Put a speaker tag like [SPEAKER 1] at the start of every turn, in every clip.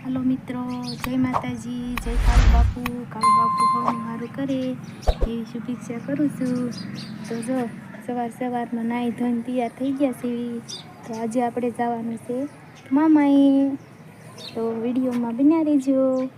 [SPEAKER 1] Hello मित्रों, जय माताजी, जय काळू बापू हवनु हारू करे एवी शुभेच्छा करूँ छूं। तो जो सवार में नाई धोईने तैयार थई गया छे। तो आज आपणे जवानुं छे मामाए। तो विडियो में बन्या रहीजो।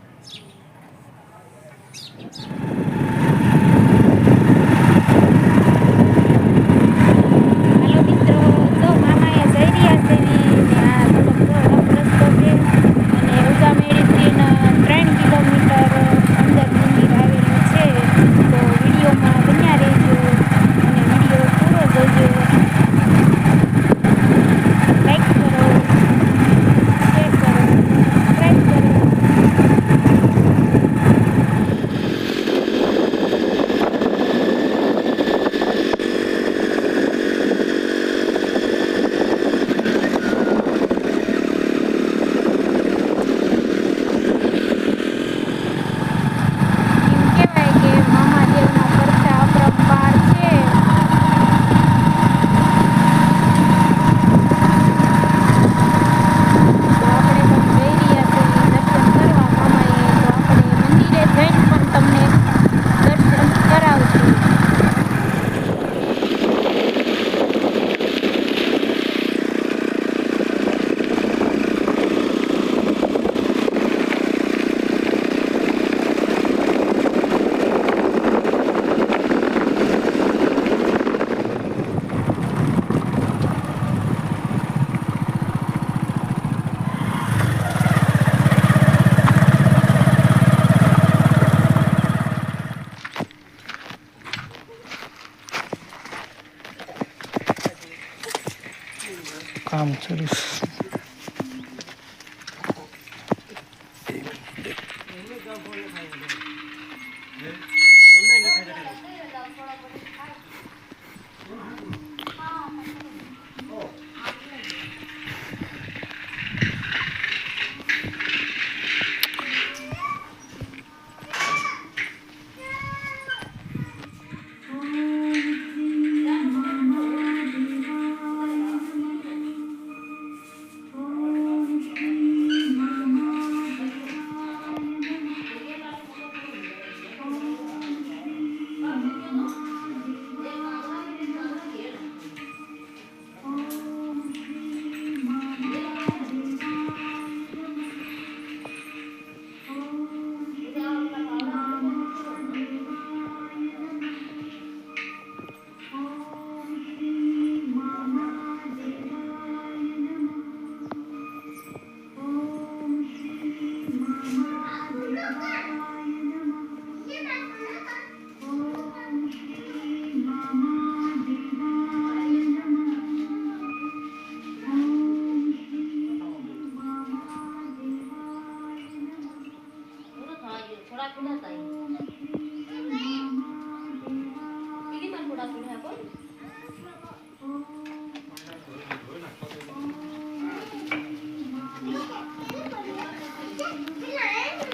[SPEAKER 2] काम चालू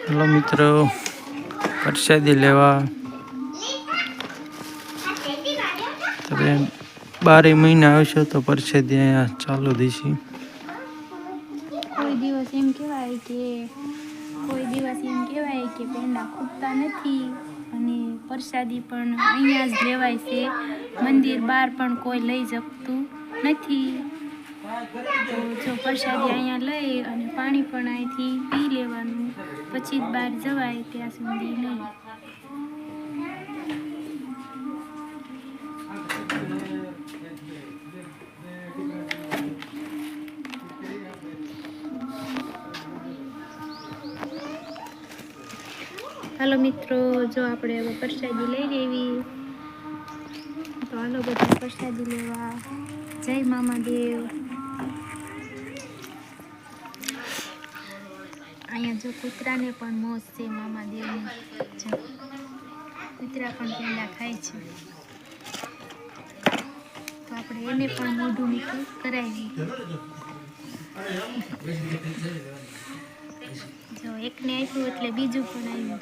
[SPEAKER 2] हेलो मित्रों, प्रसादी लेवा तबे 12 महीना आवशो तो प्रसादी अहींया चालू देशी।
[SPEAKER 1] कोई दिवस एम कहेवाय के पेंडा खूटता नथी अने प्रसादी पण अहींया ज लेवाय छे। मंदिर बहार पण कोई लई सकतुं नथी। तो जो प्रसादी अहींया लई अने पाणी पण અહીંથી પી લેવાનું, પછી જ બહાર જવાય ત્યાં સુધી નહીં। हेलो मित्रों, जो આપણે હવે પ્રસાદી લઈ લેવી। તો હાલો બધા પ્રસાદી લેવા। જય મામાદેવ। અહીંયા જો કૂતરાને પણ મોજ છે મામાદેવની। જો કૂતરા પણ પેંડા ખાય છે। તો આપણે એને પણ મોઢું મીઠું કરાવી। જો એકને આપ્યું એટલે બીજું પણ આવ્યું।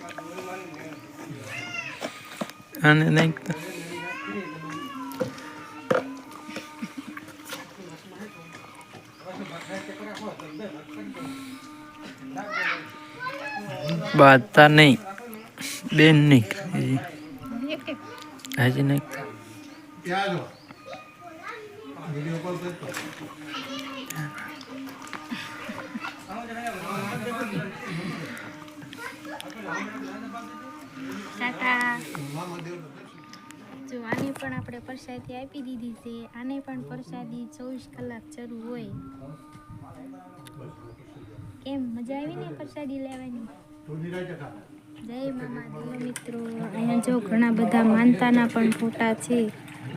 [SPEAKER 2] આને નાખતા બાતા નહીં બેન નહીં હજી નહીં
[SPEAKER 1] ટાટા. જો આને પણ આપણે પ્રસાદી આપી દીધી છે. આને પણ પ્રસાદી 24 કલાક જરૂર હોય. કેમ મજા આવી ને પ્રસાદી લેવાની? જય મામા દેવ મિત્રો. અહીંયા જો ઘણા બધા માનતાના પણ ફોટા છે.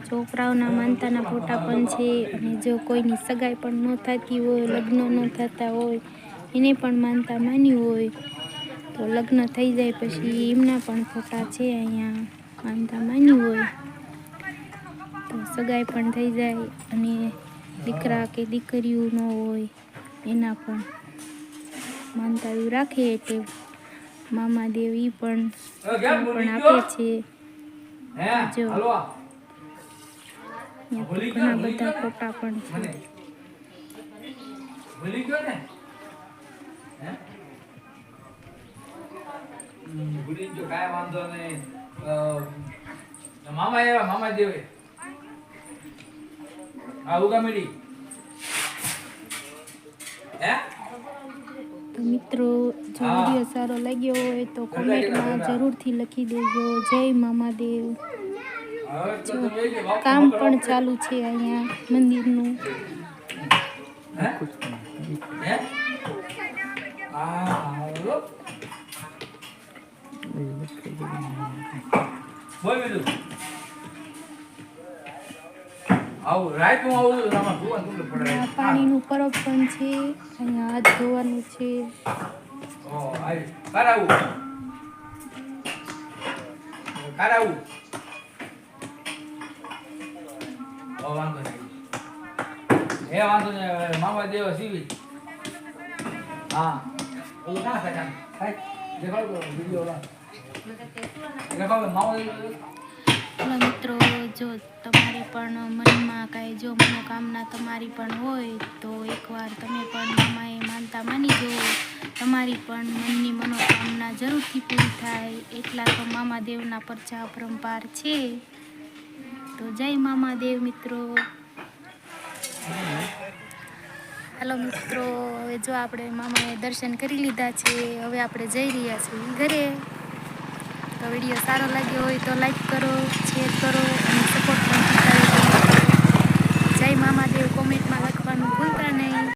[SPEAKER 1] છોકરાઓના માનતાના ફોટા પણ છે. અને જો કોઈની સગાઈ પણ ન થતી હોય, લગ્ન ન થતા હોય, એને પણ માનતા માની હોય તો લગ્ન થઈ જાય પછી એમના પણ ફોટા છે. અહીંયા માનતા માની હોય તો સગાઈ પણ થઈ જાય અને દીકરા કે દીકરીઓ ન હોય એના પણ માનતા એવું રાખે એટલે મામા દેવ ઈ પણ આપે છે. જો અહીંયા તો ઘણા બધા ફોટા પણ છે.
[SPEAKER 3] મામા એવા મામા દેવે ઉગામેડી હે.
[SPEAKER 1] તો મિત્રો જો વિડીયો સારો લાગ્યો હોય તો કોમેન્ટમાં જરૂરથી લખી દેજો જય મામા દેવ. જો કામ પણ ચાલુ છે અહીંયા મંદિરનું.
[SPEAKER 3] બોલ બીજું આવું રાઈટ હું આવું તમારે જોવાનું પડે.
[SPEAKER 1] અહીંયા પાણીનું પરબ પણ છે. અહીંયા હાથ ધોવાનું છે.
[SPEAKER 3] ઓ આઈ કરાવું ઓ વાંધો નહીં મામા દેવ સીવી હા ઓલું ના થાય થાય દેખાડો વિડિયો દેખાડો મામા દેવ.
[SPEAKER 1] હલો મિત્રો, જો તમારે પણ મનમાં કાંઈ જો મનોકામના તમારી પણ હોય તો એકવાર તમે પણ મામાએ માનતા માની જુઓ. તમારી પણ મનની મનોકામના જરૂરથી પૂરી થાય એટલા તો મામા દેવના પરચા અપરંપાર છે. તો જય મામા દેવ મિત્રો. હાલો મિત્રો, હવે જો આપણે મામાએ દર્શન કરી લીધા છે. હવે આપણે જઈ રહ્યા છીએ ઘરે. તો વિડીયો સારો લાગ્યો હોય તો લાઈક કરો, શેર કરો અને સપોર્ટ પણ કરતા રહેજો. જય મામા દેવ કોમેન્ટમાં લખવાનું ભૂલતા નહીં.